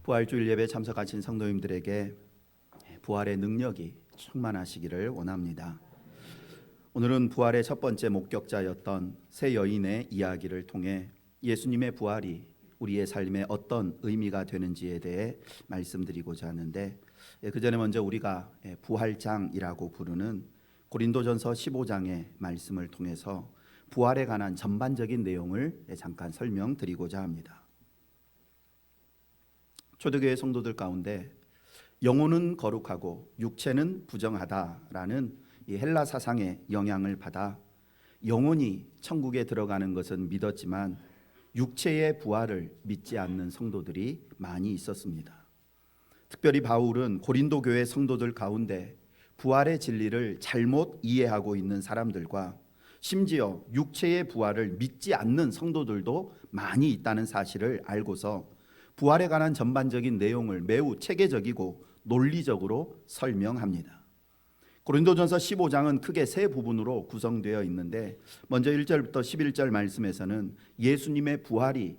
부활주일 예배에 참석하신 성도님들에게 부활의 능력이 충만하시기를 원합니다. 오늘은 부활의 첫 번째 목격자였던 세 여인의 이야기를 통해 예수님의 부활이 우리의 삶에 어떤 의미가 되는지에 대해 말씀드리고자 하는데, 그 전에 먼저 우리가 부활장이라고 부르는 고린도전서 15장의 말씀을 통해서 부활에 관한 전반적인 내용을 잠깐 설명드리고자 합니다. 초대교회 성도들 가운데 영혼은 거룩하고 육체는 부정하다라는 이 헬라 사상의 영향을 받아 영혼이 천국에 들어가는 것은 믿었지만 육체의 부활을 믿지 않는 성도들이 많이 있었습니다. 특별히 바울은 고린도 교회 성도들 가운데 부활의 진리를 잘못 이해하고 있는 사람들과 심지어 육체의 부활을 믿지 않는 성도들도 많이 있다는 사실을 알고서 부활에 관한 전반적인 내용을 매우 체계적이고 논리적으로 설명합니다. 고린도전서 15장은 크게 세 부분으로 구성되어 있는데, 먼저 1절부터 11절 말씀에서는 예수님의 부활이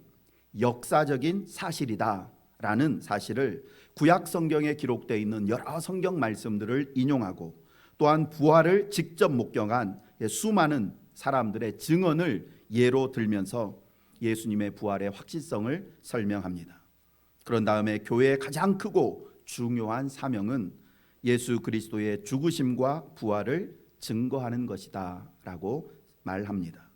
역사적인 사실이다 라는 사실을 구약 성경에 기록되어 있는 여러 성경 말씀들을 인용하고, 또한 부활을 직접 목격한 수많은 사람들의 증언을 예로 들면서 예수님의 부활의 확실성을 설명합니다. 그런 다음에 교회의 가장 크고 중요한 사명은 예수 그리스도의 죽으심과 부활을 증거하는 것이다 라고 말합니다.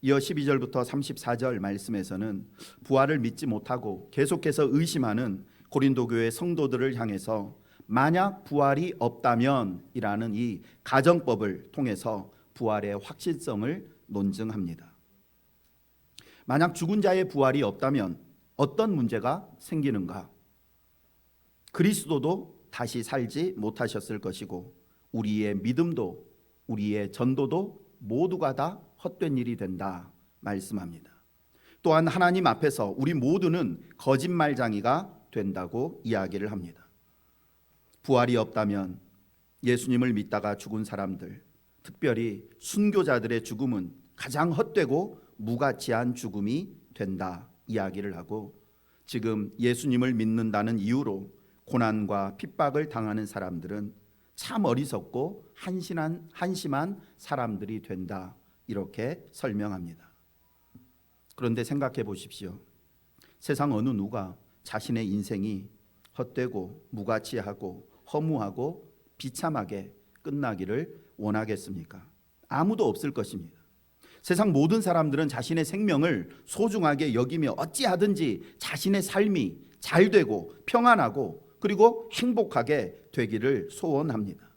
이어 12절부터 34절 말씀에서는 부활을 믿지 못하고 계속해서 의심하는 고린도 교회 성도들을 향해서 만약 부활이 없다면 이라는 이 가정법을 통해서 부활의 확실성을 논증합니다. 만약 죽은 자의 부활이 없다면 어떤 문제가 생기는가? 그리스도도 다시 살지 못하셨을 것이고 우리의 믿음도 우리의 전도도 모두가 다 헛된 일이 된다 말씀합니다. 또한 하나님 앞에서 우리 모두는 거짓말쟁이가 된다고 이야기를 합니다. 부활이 없다면 예수님을 믿다가 죽은 사람들, 특별히 순교자들의 죽음은 가장 헛되고 무가치한 죽음이 된다 이야기를 하고, 지금 예수님을 믿는다는 이유로 고난과 핍박을 당하는 사람들은 참 어리석고 한심한 사람들이 된다 이렇게 설명합니다. 그런데 생각해 보십시오. 세상 어느 누가 자신의 인생이 헛되고 무가치하고 허무하고 비참하게 끝나기를 원하겠습니까? 아무도 없을 것입니다. 세상 모든 사람들은 자신의 생명을 소중하게 여기며 어찌하든지 자신의 삶이 잘 되고 평안하고 그리고 행복하게 되기를 소원합니다.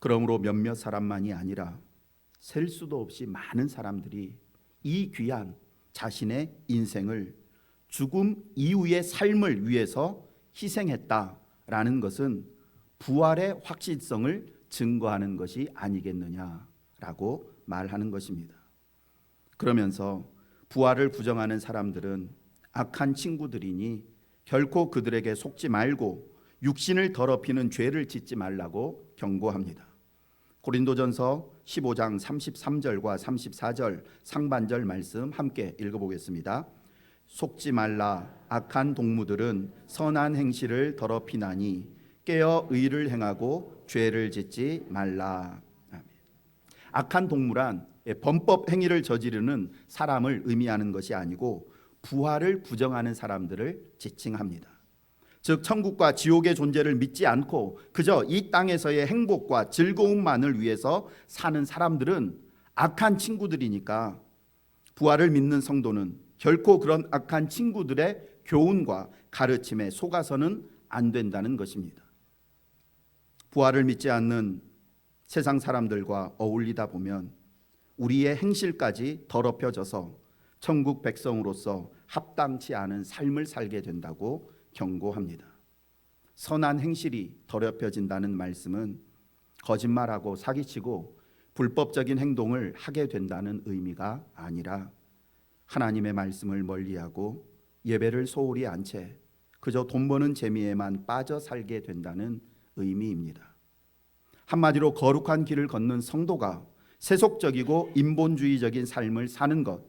그러므로 몇몇 사람만이 아니라 셀 수도 없이 많은 사람들이 이 귀한 자신의 인생을 죽음 이후의 삶을 위해서 희생했다라는 것은 부활의 확실성을 증거하는 것이 아니겠느냐라고 말하는 것입니다. 그러면서 부활을 부정하는 사람들은 악한 친구들이니 결코 그들에게 속지 말고 육신을 더럽히는 죄를 짓지 말라고 경고합니다. 고린도전서 15장 33절과 34절 상반절 말씀 함께 읽어보겠습니다. 속지 말라. 악한 동무들은 선한 행실을 더럽히나니 깨어 의를 행하고 죄를 짓지 말라. 아멘. 악한 동무란 범법 행위를 저지르는 사람을 의미하는 것이 아니고 부활을 부정하는 사람들을 지칭합니다. 즉 천국과 지옥의 존재를 믿지 않고 그저 이 땅에서의 행복과 즐거움만을 위해서 사는 사람들은 악한 친구들이니까 부활을 믿는 성도는 결코 그런 악한 친구들의 교훈과 가르침에 속아서는 안 된다는 것입니다. 부활을 믿지 않는 세상 사람들과 어울리다 보면 우리의 행실까지 더럽혀져서 천국 백성으로서 합당치 않은 삶을 살게 된다고 경고합니다. 선한 행실이 더럽혀진다는 말씀은 거짓말하고 사기치고 불법적인 행동을 하게 된다는 의미가 아니라 하나님의 말씀을 멀리하고 예배를 소홀히 한 채 그저 돈 버는 재미에만 빠져 살게 된다는 의미입니다. 한마디로 거룩한 길을 걷는 성도가 세속적이고 인본주의적인 삶을 사는 것,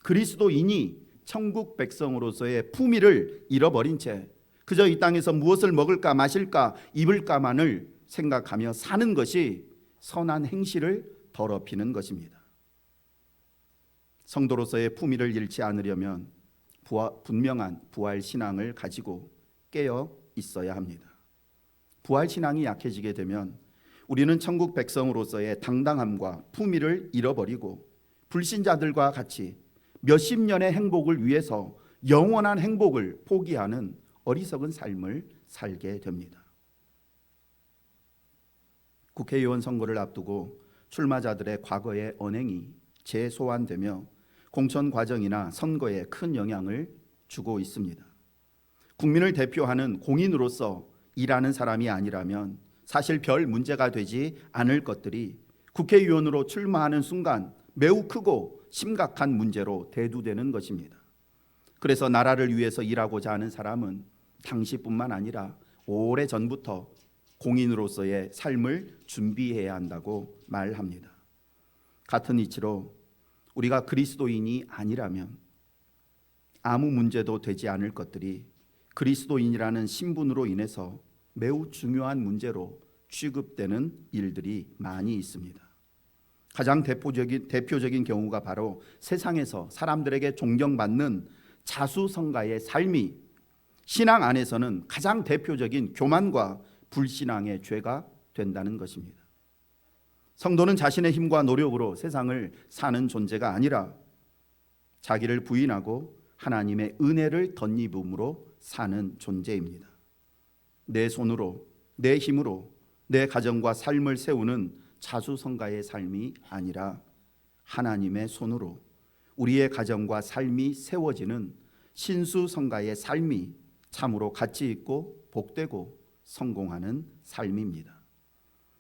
그리스도인이 천국 백성으로서의 품위를 잃어버린 채 그저 이 땅에서 무엇을 먹을까 마실까 입을까만을 생각하며 사는 것이 선한 행실을 더럽히는 것입니다. 성도로서의 품위를 잃지 않으려면 분명한 부활 신앙을 가지고 깨어 있어야 합니다. 부활 신앙이 약해지게 되면 우리는 천국 백성으로서의 당당함과 품위를 잃어버리고 불신자들과 같이 몇십 년의 행복을 위해서 영원한 행복을 포기하는 어리석은 삶을 살게 됩니다. 국회의원 선거를 앞두고 출마자들의 과거의 언행이 재소환되며 공천 과정이나 선거에 큰 영향을 주고 있습니다. 국민을 대표하는 공인으로서 일하는 사람이 아니라면 사실 별 문제가 되지 않을 것들이 국회의원으로 출마하는 순간 매우 크고 심각한 문제로 대두되는 것입니다. 그래서 나라를 위해서 일하고자 하는 사람은 당시뿐만 아니라 오래전부터 공인으로서의 삶을 준비해야 한다고 말합니다. 같은 이치로 우리가 그리스도인이 아니라면 아무 문제도 되지 않을 것들이 그리스도인이라는 신분으로 인해서 매우 중요한 문제로 취급되는 일들이 많이 있습니다. 가장 대표적인 경우가 바로 세상에서 사람들에게 존경받는 자수성가의 삶이 신앙 안에서는 가장 대표적인 교만과 불신앙의 죄가 된다는 것입니다. 성도는 자신의 힘과 노력으로 세상을 사는 존재가 아니라 자기를 부인하고 하나님의 은혜를 덧입음으로 사는 존재입니다. 내 손으로, 내 힘으로 내 가정과 삶을 세우는 자수성가의 삶이 아니라 하나님의 손으로 우리의 가정과 삶이 세워지는 신수성가의 삶이 참으로 가치 있고 복되고 성공하는 삶입니다.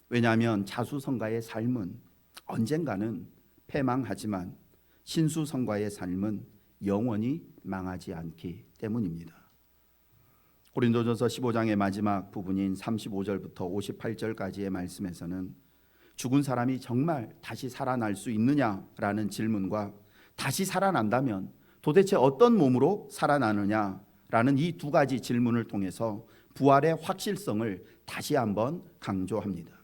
왜냐하면 자수성가의 삶은 언젠가는 패망하지만 신수성가의 삶은 영원히 망하지 않기 때문입니다. 고린도전서 15장의 마지막 부분인 35절부터 58절까지의 말씀에서는 죽은 사람이 정말 다시 살아날 수 있느냐라는 질문과 다시 살아난다면 도대체 어떤 몸으로 살아나느냐라는 이 두 가지 질문을 통해서 부활의 확실성을 다시 한번 강조합니다.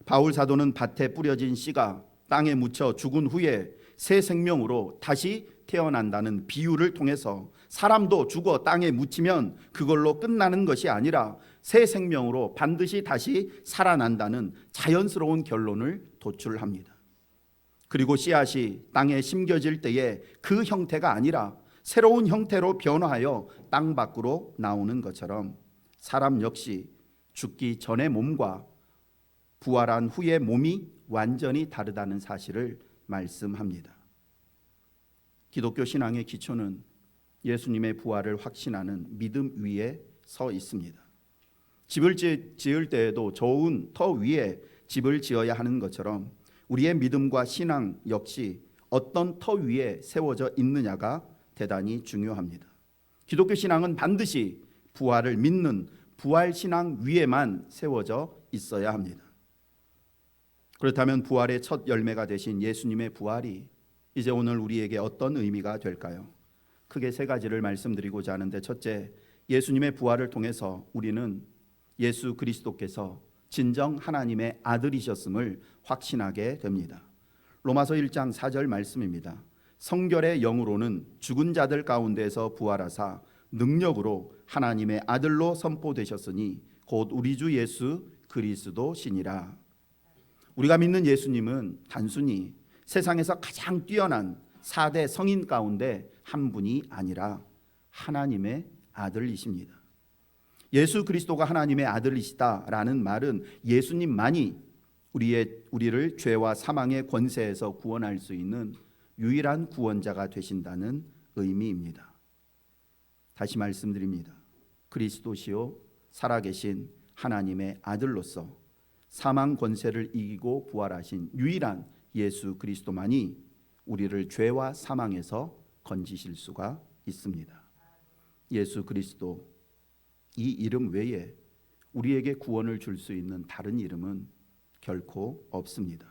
바울 사도는 밭에 뿌려진 씨가 땅에 묻혀 죽은 후에 새 생명으로 다시 태어난다는 비유를 통해서 사람도 죽어 땅에 묻히면 그걸로 끝나는 것이 아니라 새 생명으로 반드시 다시 살아난다는 자연스러운 결론을 도출합니다. 그리고 씨앗이 땅에 심겨질 때에 그 형태가 아니라 새로운 형태로 변화하여 땅 밖으로 나오는 것처럼 사람 역시 죽기 전의 몸과 부활한 후의 몸이 완전히 다르다는 사실을 말씀합니다. 기독교 신앙의 기초는 예수님의 부활을 확신하는 믿음 위에 서 있습니다. 집을 지을 때에도 좋은 터 위에 집을 지어야 하는 것처럼 우리의 믿음과 신앙 역시 어떤 터 위에 세워져 있느냐가 대단히 중요합니다. 기독교 신앙은 반드시 부활을 믿는 부활 신앙 위에만 세워져 있어야 합니다. 그렇다면 부활의 첫 열매가 되신 예수님의 부활이 이제 오늘 우리에게 어떤 의미가 될까요? 크게 세 가지를 말씀드리고자 하는데, 첫째, 예수님의 부활을 통해서 우리는 예수 그리스도께서 진정 하나님의 아들이셨음을 확신하게 됩니다. 로마서 1장 4절 말씀입니다. 성결의 영으로는 죽은 자들 가운데서 부활하사 능력으로 하나님의 아들로 선포되셨으니 곧 우리 주 예수 그리스도시니라. 우리가 믿는 예수님은 단순히 세상에서 가장 뛰어난 4대 성인 가운데 한 분이 아니라 하나님의 아들이십니다. 예수 그리스도가 하나님의 아들이시다라는 말은 예수님만이 우리를 죄와 사망의 권세에서 구원할 수 있는 유일한 구원자가 되신다는 의미입니다. 다시 말씀드립니다. 그리스도시요 살아계신 하나님의 아들로서 사망 권세를 이기고 부활하신 유일한 예수 그리스도만이 우리를 죄와 사망에서 건지실 수가 있습니다. 예수 그리스도, 이 이름 외에 우리에게 구원을 줄 수 있는 다른 이름은 결코 없습니다.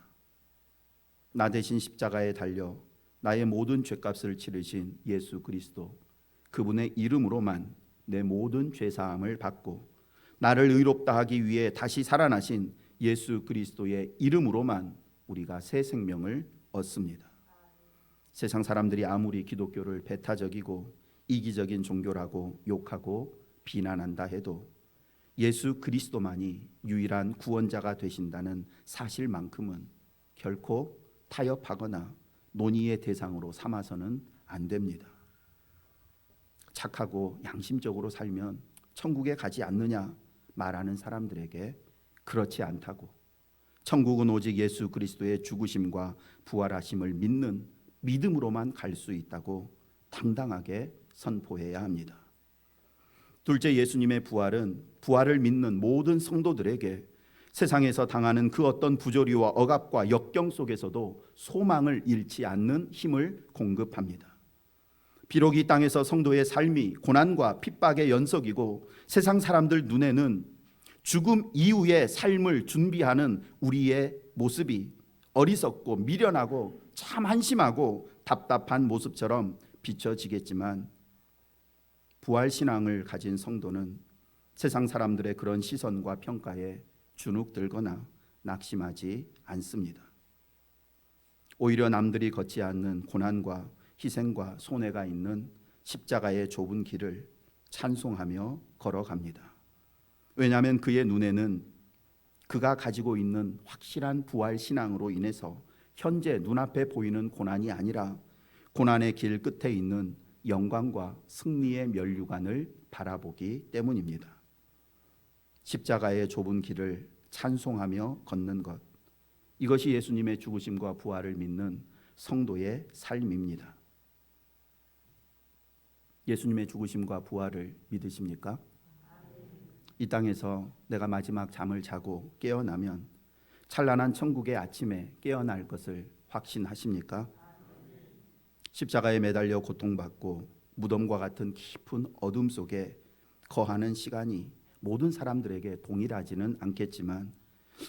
나 대신 십자가에 달려 나의 모든 죄값을 치르신 예수 그리스도, 그분의 이름으로만 내 모든 죄사함을 받고 나를 의롭다 하기 위해 다시 살아나신 예수 그리스도의 이름으로만 우리가 새 생명을 얻습니다. 세상 사람들이 아무리 기독교를 배타적이고 이기적인 종교라고 욕하고 비난한다 해도 예수 그리스도만이 유일한 구원자가 되신다는 사실만큼은 결코 타협하거나 논의의 대상으로 삼아서는 안 됩니다. 착하고 양심적으로 살면 천국에 가지 않느냐 말하는 사람들에게 그렇지 않다고, 천국은 오직 예수 그리스도의 죽으심과 부활하심을 믿는 믿음으로만 갈 수 있다고 당당하게 선포해야 합니다. 둘째, 예수님의 부활은 부활을 믿는 모든 성도들에게 세상에서 당하는 그 어떤 부조리와 억압과 역경 속에서도 소망을 잃지 않는 힘을 공급합니다. 비록 이 땅에서 성도의 삶이 고난과 핍박의 연속이고 세상 사람들 눈에는 죽음 이후의 삶을 준비하는 우리의 모습이 어리석고 미련하고 참 한심하고 답답한 모습처럼 비춰지겠지만, 부활신앙을 가진 성도는 세상 사람들의 그런 시선과 평가에 주눅들거나 낙심하지 않습니다. 오히려 남들이 걷지 않는 고난과 희생과 손해가 있는 십자가의 좁은 길을 찬송하며 걸어갑니다. 왜냐하면 그의 눈에는 그가 가지고 있는 확실한 부활신앙으로 인해서 현재 눈앞에 보이는 고난이 아니라 고난의 길 끝에 있는 영광과 승리의 면류관을 바라보기 때문입니다. 십자가의 좁은 길을 찬송하며 걷는 것, 이것이 예수님의 죽으심과 부활을 믿는 성도의 삶입니다. 예수님의 죽으심과 부활을 믿으십니까? 이 땅에서 내가 마지막 잠을 자고 깨어나면 찬란한 천국의 아침에 깨어날 것을 확신하십니까? 십자가에 매달려 고통받고 무덤과 같은 깊은 어둠 속에 거하는 시간이 모든 사람들에게 동일하지는 않겠지만,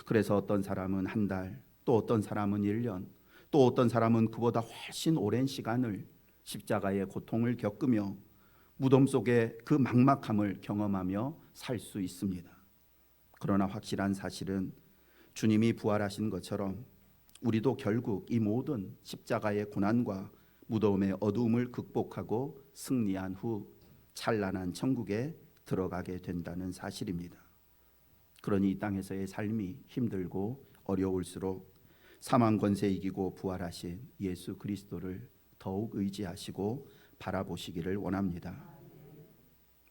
그래서 어떤 사람은 한 달, 또 어떤 사람은 1년, 또 어떤 사람은 그보다 훨씬 오랜 시간을 십자가의 고통을 겪으며 무덤 속의 그 막막함을 경험하며 살 수 있습니다. 그러나 확실한 사실은 주님이 부활하신 것처럼 우리도 결국 이 모든 십자가의 고난과 무덤의 어두움을 극복하고 승리한 후 찬란한 천국에 들어가게 된다는 사실입니다. 그러니 이 땅에서의 삶이 힘들고 어려울수록 사망 권세 이기고 부활하신 예수 그리스도를 더욱 의지하시고 바라보시기를 원합니다.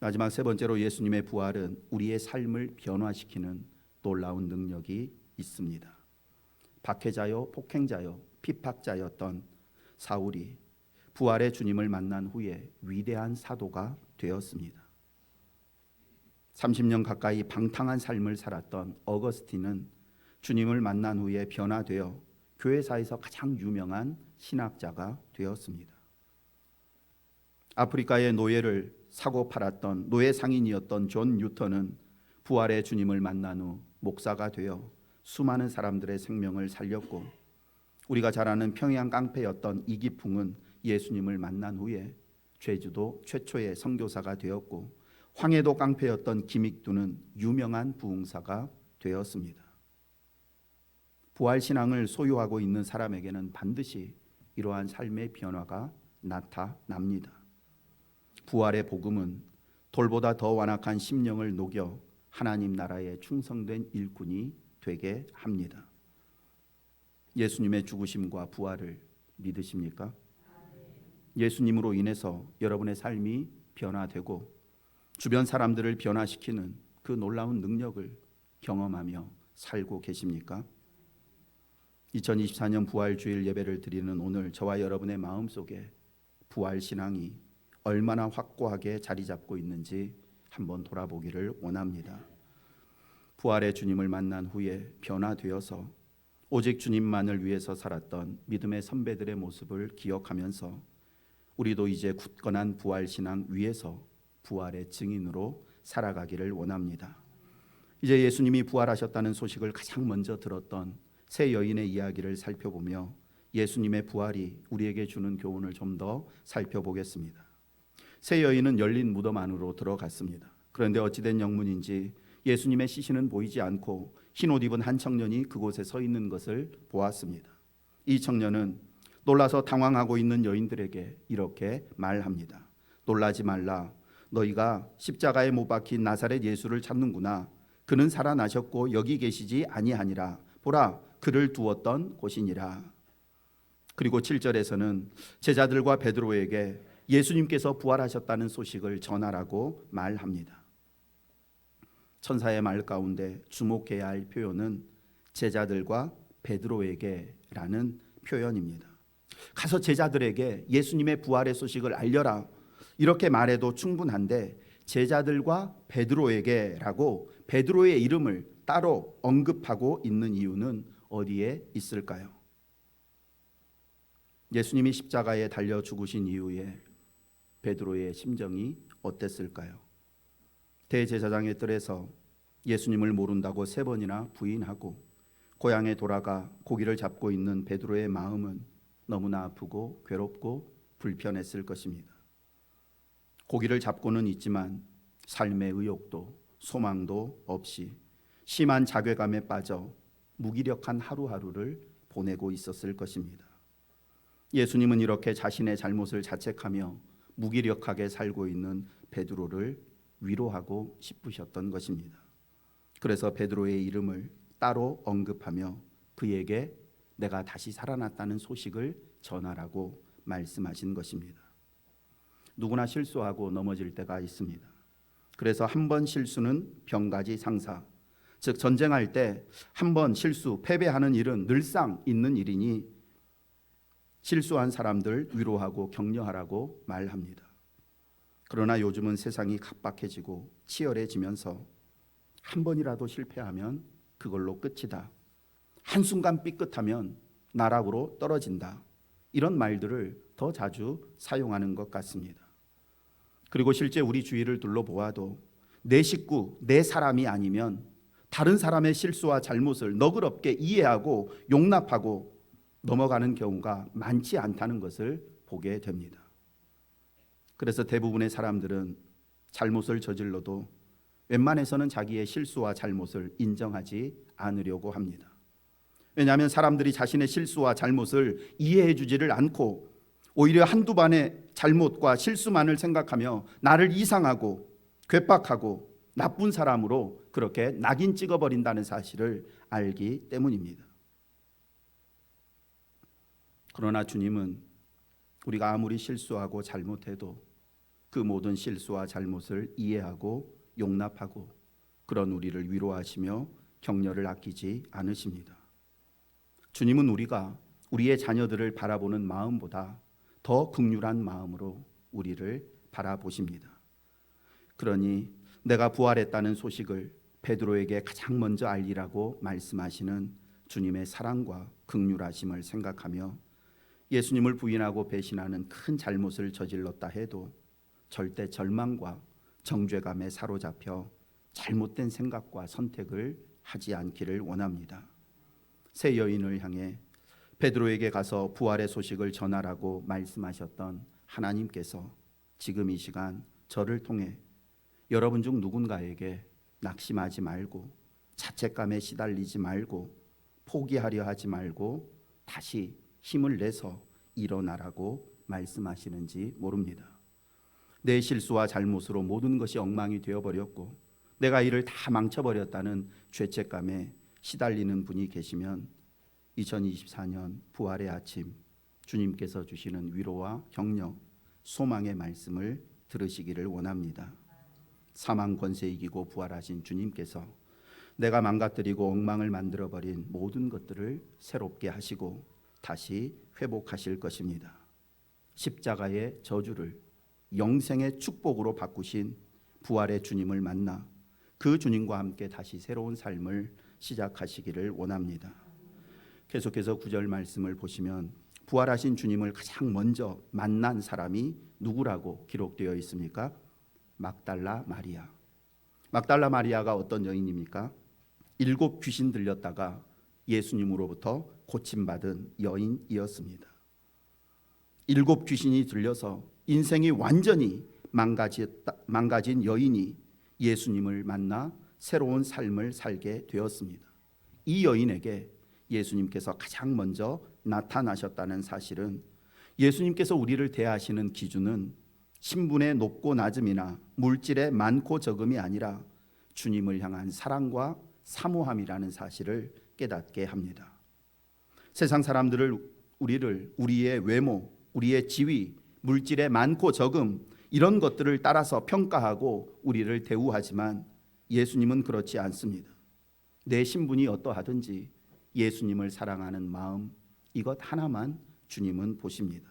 마지막 세 번째로, 예수님의 부활은 우리의 삶을 변화시키는 놀라운 능력이 있습니다. 박해자요 폭행자요 핍박자였던 사울이 부활의 주님을 만난 후에 위대한 사도가 되었습니다. 30년 가까이 방탕한 삶을 살았던 어거스틴은 주님을 만난 후에 변화되어 교회사에서 가장 유명한 신학자가 되었습니다. 아프리카의 노예를 사고 팔았던 노예 상인이었던 존 뉴턴은 부활의 주님을 만난 후 목사가 되어 수많은 사람들의 생명을 살렸고, 우리가 잘 아는 평양 깡패였던 이기풍은 예수님을 만난 후에 제주도 최초의 선교사가 되었고, 황해도 깡패였던 김익두는 유명한 부흥사가 되었습니다. 부활신앙을 소유하고 있는 사람에게는 반드시 이러한 삶의 변화가 나타납니다. 부활의 복음은 돌보다 더 완악한 심령을 녹여 하나님 나라에 충성된 일꾼이 되게 합니다. 예수님의 죽으심과 부활을 믿으십니까? 예수님으로 인해서 여러분의 삶이 변화되고 주변 사람들을 변화시키는 그 놀라운 능력을 경험하며 살고 계십니까? 2024년 부활주일 예배를 드리는 오늘 저와 여러분의 마음속에 부활신앙이 얼마나 확고하게 자리 잡고 있는지 한번 돌아보기를 원합니다. 부활의 주님을 만난 후에 변화되어서 오직 주님만을 위해서 살았던 믿음의 선배들의 모습을 기억하면서 우리도 이제 굳건한 부활신앙 위에서 부활의 증인으로 살아가기를 원합니다. 이제 예수님이 부활하셨다는 소식을 가장 먼저 들었던 세 여인의 이야기를 살펴보며 예수님의 부활이 우리에게 주는 교훈을 좀 더 살펴보겠습니다. 세 여인은 열린 무덤 안으로 들어갔습니다. 그런데 어찌된 영문인지 예수님의 시신은 보이지 않고 흰옷 입은 한 청년이 그곳에 서 있는 것을 보았습니다. 이 청년은 놀라서 당황하고 있는 여인들에게 이렇게 말합니다. 놀라지 말라. 너희가 십자가에 못 박힌 나사렛 예수를 찾는구나. 그는 살아나셨고 여기 계시지 아니하니라. 보라, 그를 두었던 곳이니라. 그리고 7절에서는 제자들과 베드로에게 예수님께서 부활하셨다는 소식을 전하라고 말합니다. 천사의 말 가운데 주목해야 할 표현은 제자들과 베드로에게라는 표현입니다. 가서 제자들에게 예수님의 부활의 소식을 알려라. 이렇게 말해도 충분한데 제자들과 베드로에게라고 베드로의 이름을 따로 언급하고 있는 이유는 어디에 있을까요? 예수님이 십자가에 달려 죽으신 이후에 베드로의 심정이 어땠을까요? 대제사장의 뜰에서 예수님을 모른다고 3번이나 부인하고 고향에 돌아가 고기를 잡고 있는 베드로의 마음은 너무나 아프고 괴롭고 불편했을 것입니다. 고기를 잡고는 있지만 삶의 의욕도 소망도 없이 심한 자괴감에 빠져 무기력한 하루하루를 보내고 있었을 것입니다. 예수님은 이렇게 자신의 잘못을 자책하며 무기력하게 살고 있는 베드로를 위로하고 싶으셨던 것입니다. 그래서 베드로의 이름을 따로 언급하며 그에게 내가 다시 살아났다는 소식을 전하라고 말씀하신 것입니다. 누구나 실수하고 넘어질 때가 있습니다. 그래서 한 번 실수는 병가지 상사, 즉 전쟁할 때 한 번 실수, 패배하는 일은 늘상 있는 일이니 실수한 사람들 위로하고 격려하라고 말합니다. 그러나 요즘은 세상이 각박해지고 치열해지면서 한 번이라도 실패하면 그걸로 끝이다. 한순간 삐끗하면 나락으로 떨어진다. 이런 말들을 더 자주 사용하는 것 같습니다. 그리고 실제 우리 주위를 둘러보아도 내 식구, 내 사람이 아니면 다른 사람의 실수와 잘못을 너그럽게 이해하고 용납하고 넘어가는 경우가 많지 않다는 것을 보게 됩니다. 그래서 대부분의 사람들은 잘못을 저질러도 웬만해서는 자기의 실수와 잘못을 인정하지 않으려고 합니다. 왜냐하면 사람들이 자신의 실수와 잘못을 이해해 주지를 않고 오히려 한두 번의 잘못과 실수만을 생각하며 나를 이상하고 괴팍하고 나쁜 사람으로 그렇게 낙인 찍어버린다는 사실을 알기 때문입니다. 그러나 주님은 우리가 아무리 실수하고 잘못해도 그 모든 실수와 잘못을 이해하고 용납하고 그런 우리를 위로하시며 격려를 아끼지 않으십니다. 주님은 우리가 우리의 자녀들을 바라보는 마음보다 더 긍휼한 마음으로 우리를 바라보십니다. 그러니 내가 부활했다는 소식을 베드로에게 가장 먼저 알리라고 말씀하시는 주님의 사랑과 긍휼하심을 생각하며 예수님을 부인하고 배신하는 큰 잘못을 저질렀다 해도 절대 절망과 정죄감에 사로잡혀 잘못된 생각과 선택을 하지 않기를 원합니다. 세 여인을 향해 베드로에게 가서 부활의 소식을 전하라고 말씀하셨던 하나님께서 지금 이 시간 저를 통해 여러분 중 누군가에게 낙심하지 말고 자책감에 시달리지 말고 포기하려 하지 말고 다시 힘을 내서 일어나라고 말씀하시는지 모릅니다. 내 실수와 잘못으로 모든 것이 엉망이 되어버렸고 내가 이를 다 망쳐버렸다는 죄책감에 시달리는 분이 계시면 2024년 부활의 아침 주님께서 주시는 위로와 격려, 소망의 말씀을 들으시기를 원합니다. 사망 권세 이기고 부활하신 주님께서 내가 망가뜨리고 엉망을 만들어버린 모든 것들을 새롭게 하시고 다시 회복하실 것입니다. 십자가의 저주를 영생의 축복으로 바꾸신 부활의 주님을 만나 그 주님과 함께 다시 새로운 삶을 시작하시기를 원합니다. 계속해서 9절 말씀을 보시면 부활하신 주님을 가장 먼저 만난 사람이 누구라고 기록되어 있습니까? 막달라 마리아. 막달라 마리아가 어떤 여인입니까? 7 귀신 들렸다가 예수님으로부터 고침받은 여인이었습니다. 7 귀신이 들려서 인생이 완전히 망가진 여인이 예수님을 만나 새로운 삶을 살게 되었습니다. 이 여인에게 예수님께서 가장 먼저 나타나셨다는 사실은 예수님께서 우리를 대하시는 기준은 신분의 높고 낮음이나 물질의 많고 적음이 아니라 주님을 향한 사랑과 사모함이라는 사실을 깨닫게 합니다. 세상 사람들을 우리의 외모, 우리의 지위, 물질의 많고 적음 이런 것들을 따라서 평가하고 우리를 대우하지만 예수님은 그렇지 않습니다. 내 신분이 어떠하든지 예수님을 사랑하는 마음 이것 하나만 주님은 보십니다.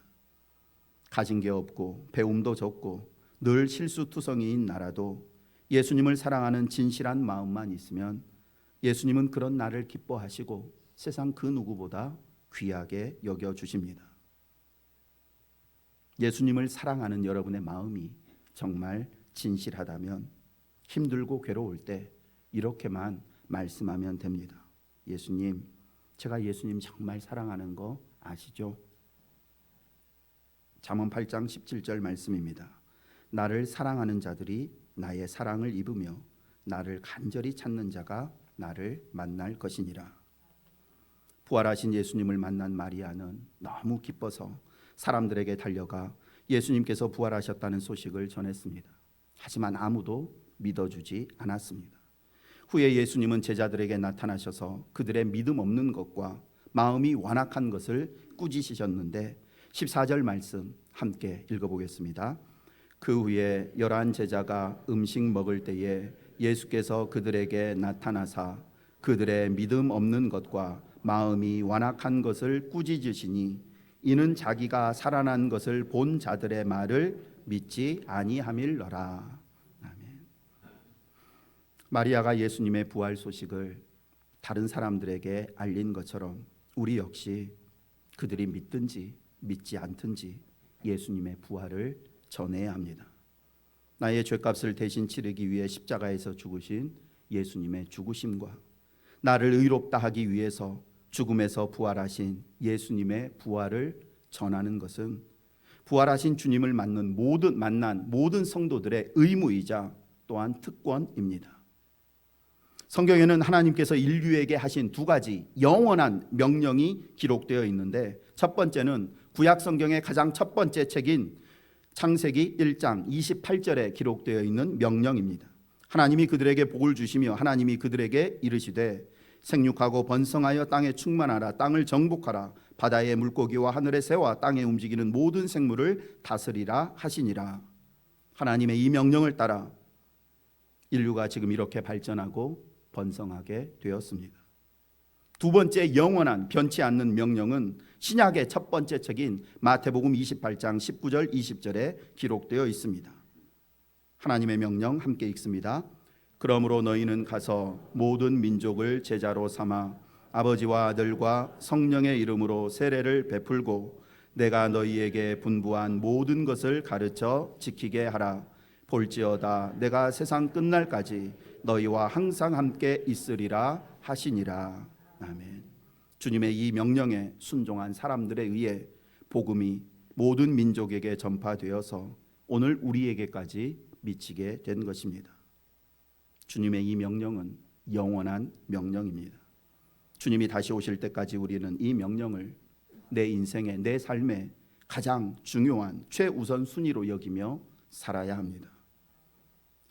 가진 게 없고 배움도 적고 늘 실수투성이인 나라도 예수님을 사랑하는 진실한 마음만 있으면 예수님은 그런 나를 기뻐하시고 세상 그 누구보다 귀하게 여겨주십니다. 예수님을 사랑하는 여러분의 마음이 정말 진실하다면 힘들고 괴로울 때 이렇게만 말씀하면 됩니다. 예수님, 제가 예수님 정말 사랑하는 거 아시죠? 잠언 8장 17절 말씀입니다. 나를 사랑하는 자들이 나의 사랑을 입으며 나를 간절히 찾는 자가 나를 만날 것이니라. 부활하신 예수님을 만난 마리아는 너무 기뻐서 사람들에게 달려가 예수님께서 부활하셨다는 소식을 전했습니다. 하지만 아무도 믿어주지 않았습니다. 후에 예수님은 제자들에게 나타나셔서 그들의 믿음 없는 것과 마음이 완악한 것을 꾸짖으셨는데 14절 말씀 함께 읽어보겠습니다. 그 후에 11 제자가 음식 먹을 때에 예수께서 그들에게 나타나사 그들의 믿음 없는 것과 마음이 완악한 것을 꾸짖으시니 이는 자기가 살아난 것을 본 자들의 말을 믿지 아니함일러라. 아멘. 마리아가 예수님의 부활 소식을 다른 사람들에게 알린 것처럼 우리 역시 그들이 믿든지 믿지 않든지 예수님의 부활을 전해야 합니다. 나의 죄값을 대신 치르기 위해 십자가에서 죽으신 예수님의 죽으심과 나를 의롭다 하기 위해서 죽음에서 부활하신 예수님의 부활을 전하는 것은 부활하신 주님을 만난 모든 성도들의 의무이자 또한 특권입니다. 성경에는 하나님께서 인류에게 하신 2가지 영원한 명령이 기록되어 있는데 첫 번째는 구약 성경의 가장 첫 번째 책인 창세기 1장 28절에 기록되어 있는 명령입니다. 하나님이 그들에게 복을 주시며 하나님이 그들에게 이르시되 생육하고 번성하여 땅에 충만하라. 땅을 정복하라. 바다의 물고기와 하늘의 새와 땅에 움직이는 모든 생물을 다스리라 하시니라. 하나님의 이 명령을 따라 인류가 지금 이렇게 발전하고 번성하게 되었습니다. 2번째 영원한 변치 않는 명령은 신약의 첫 번째 책인 마태복음 28장 19절 20절에 기록되어 있습니다. 하나님의 명령 함께 읽습니다. 그러므로 너희는 가서 모든 민족을 제자로 삼아 아버지와 아들과 성령의 이름으로 세례를 베풀고 내가 너희에게 분부한 모든 것을 가르쳐 지키게 하라. 볼지어다 내가 세상 끝날까지 너희와 항상 함께 있으리라 하시니라. 아멘. 주님의 이 명령에 순종한 사람들에 의해 복음이 모든 민족에게 전파되어서 오늘 우리에게까지 미치게 된 것입니다. 주님의 이 명령은 영원한 명령입니다. 주님이 다시 오실 때까지 우리는 이 명령을 내 인생의 내 삶의 가장 중요한 최우선 순위로 여기며 살아야 합니다.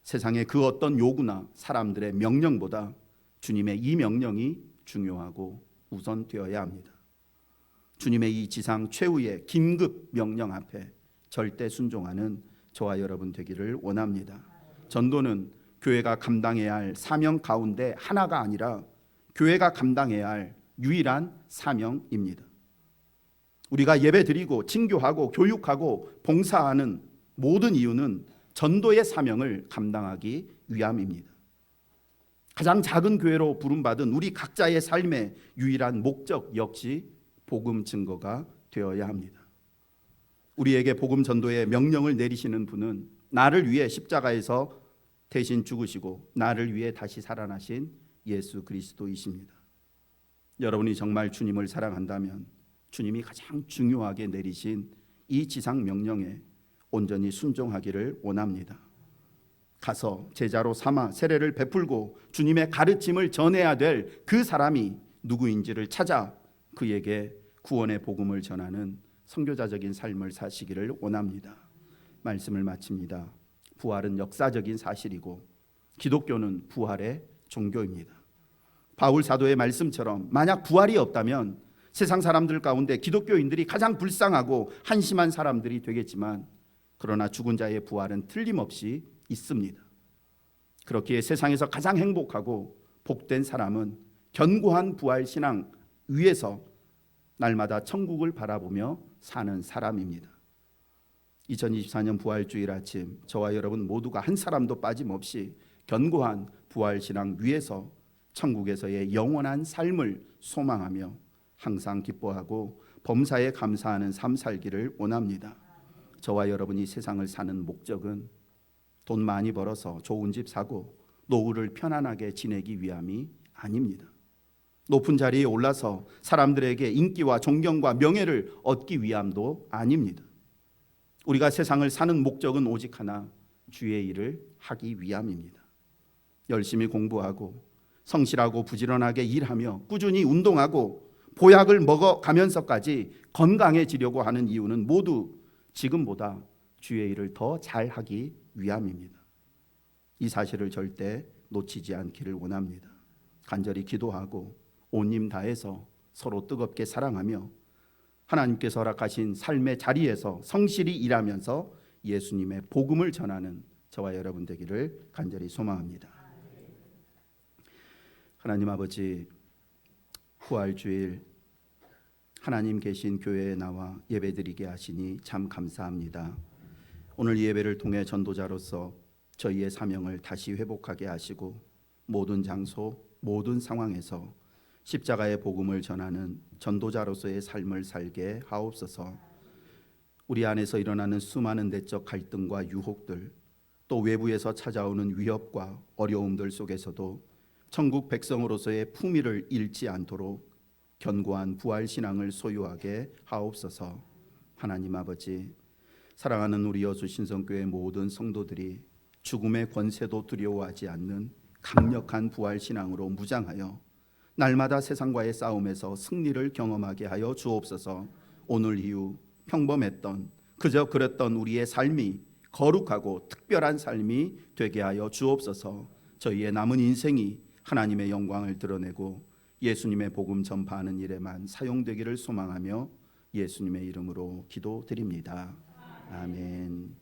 세상의 그 어떤 요구나 사람들의 명령보다 주님의 이 명령이 중요하고 우선되어야 합니다. 주님의 이 지상 최후의 긴급 명령 앞에 절대 순종하는 저와 여러분 되기를 원합니다. 전도는 교회가 감당해야 할 사명 가운데 하나가 아니라 교회가 감당해야 할 유일한 사명입니다. 우리가 예배드리고 친교하고 교육하고 봉사하는 모든 이유는 전도의 사명을 감당하기 위함입니다. 가장 작은 교회로 부름받은 우리 각자의 삶의 유일한 목적 역시 복음 증거가 되어야 합니다. 우리에게 복음 전도의 명령을 내리시는 분은 나를 위해 십자가에서 대신 죽으시고 나를 위해 다시 살아나신 예수 그리스도이십니다. 여러분이 정말 주님을 사랑한다면 주님이 가장 중요하게 내리신 이 지상 명령에 온전히 순종하기를 원합니다. 가서 제자로 삼아 세례를 베풀고 주님의 가르침을 전해야 될 그 사람이 누구인지를 찾아 그에게 구원의 복음을 전하는 선교자적인 삶을 사시기를 원합니다. 말씀을 마칩니다. 부활은 역사적인 사실이고 기독교는 부활의 종교입니다. 바울 사도의 말씀처럼 만약 부활이 없다면 세상 사람들 가운데 기독교인들이 가장 불쌍하고 한심한 사람들이 되겠지만, 그러나 죽은 자의 부활은 틀림없이 있습니다. 그렇기에 세상에서 가장 행복하고 복된 사람은 견고한 부활 신앙 위에서 날마다 천국을 바라보며 사는 사람입니다. 2024년 부활주일 아침, 저와 여러분 모두가 한 사람도 빠짐없이 견고한 부활 신앙 위에서 천국에서의 영원한 삶을 소망하며 항상 기뻐하고 범사에 감사하는 삶 살기를 원합니다. 저와 여러분이 세상을 사는 목적은 돈 많이 벌어서 좋은 집 사고 노후를 편안하게 지내기 위함이 아닙니다. 높은 자리에 올라서 사람들에게 인기와 존경과 명예를 얻기 위함도 아닙니다. 우리가 세상을 사는 목적은 오직 하나, 주의 일을 하기 위함입니다. 열심히 공부하고 성실하고 부지런하게 일하며 꾸준히 운동하고 보약을 먹어가면서까지 건강해지려고 하는 이유는 모두 지금보다 주의 일을 더 잘하기 위함입니다. 이 사실을 절대 놓치지 않기를 원합니다. 간절히 기도하고 온 힘 다해서 서로 뜨겁게 사랑하며 하나님께서 허락하신 삶의 자리에서 성실히 일하면서 예수님의 복음을 전하는 저와 여러분 되기를 간절히 소망합니다. 하나님 아버지, 부활주일 하나님 계신 교회에 나와 예배드리게 하시니 참 감사합니다. 오늘 이 예배를 통해 전도자로서 저희의 사명을 다시 회복하게 하시고 모든 장소, 모든 상황에서 십자가의 복음을 전하는 전도자로서의 삶을 살게 하옵소서. 우리 안에서 일어나는 수많은 내적 갈등과 유혹들, 또 외부에서 찾아오는 위협과 어려움들 속에서도 천국 백성으로서의 품위를 잃지 않도록 견고한 부활신앙을 소유하게 하옵소서. 하나님 아버지, 사랑하는 우리 여수 신성교회 모든 성도들이 죽음의 권세도 두려워하지 않는 강력한 부활신앙으로 무장하여 날마다 세상과의 싸움에서 승리를 경험하게 하여 주옵소서. 오늘 이후 평범했던 그저 그랬던 우리의 삶이 거룩하고 특별한 삶이 되게 하여 주옵소서. 저희의 남은 인생이 하나님의 영광을 드러내고 예수님의 복음 전파하는 일에만 사용되기를 소망하며 예수님의 이름으로 기도드립니다. 아멘.